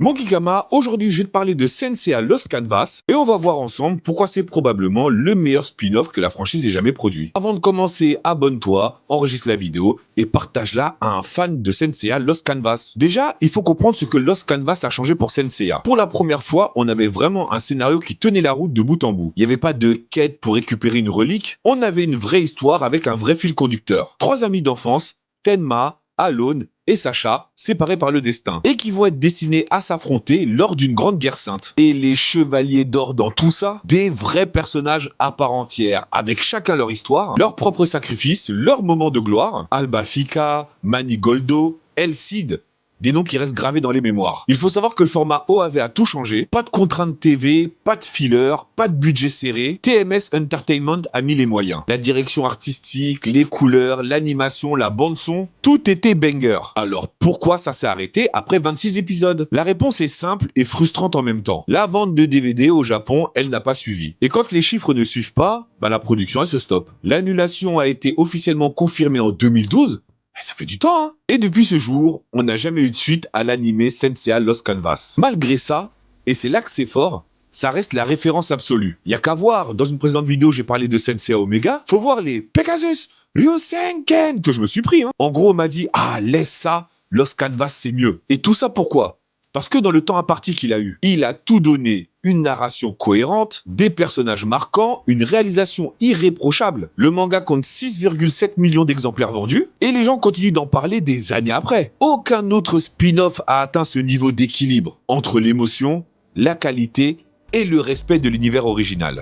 Mon Geekama, aujourd'hui je vais te parler de Sensei Lost Canvas et on va voir ensemble pourquoi c'est probablement le meilleur spin-off que la franchise ait jamais produit. Avant de commencer, abonne-toi, enregistre la vidéo et partage-la à un fan de Sensei Lost Canvas. Déjà, il faut comprendre ce que Lost Canvas a changé pour Sensei. Pour la première fois, on avait vraiment un scénario qui tenait la route de bout en bout. Il n'y avait pas de quête pour récupérer une relique, on avait une vraie histoire avec un vrai fil conducteur. Trois amis d'enfance, Tenma, Alone et Sacha, séparés par le destin, et qui vont être destinés à s'affronter lors d'une grande guerre sainte. Et les chevaliers d'or dans tout ça, des vrais personnages à part entière, avec chacun leur histoire, leur propre sacrifice, leur moment de gloire. Alba Fika, Manigoldo, El Cid, des noms qui restent gravés dans les mémoires. Il faut savoir que le format OAV a tout changé. Pas de contraintes TV, pas de filler, pas de budget serré. TMS Entertainment a mis les moyens. La direction artistique, les couleurs, l'animation, la bande-son, tout était banger. Alors pourquoi ça s'est arrêté après 26 épisodes? La réponse est simple et frustrante en même temps. La vente de DVD au Japon, elle n'a pas suivi. Et quand les chiffres ne suivent pas, la production elle se stoppe. L'annulation a été officiellement confirmée en 2012. Ça fait du temps, hein. Et depuis ce jour, on n'a jamais eu de suite à l'anime Sensei Lost Canvas. Malgré ça, et c'est là que c'est fort, ça reste la référence absolue. Y a qu'à voir, dans une précédente vidéo, j'ai parlé de Sensei Omega, faut voir les Pegasus, Ryusenken, que je me suis pris, hein. En gros, on m'a dit, ah, laisse ça, Lost Canvas, c'est mieux. Et tout ça pourquoi? Parce que dans le temps imparti qu'il a eu, il a tout donné. Une narration cohérente, des personnages marquants, une réalisation irréprochable. Le manga compte 6,7 millions d'exemplaires vendus et les gens continuent d'en parler des années après. Aucun autre spin-off a atteint ce niveau d'équilibre entre l'émotion, la qualité et le respect de l'univers original.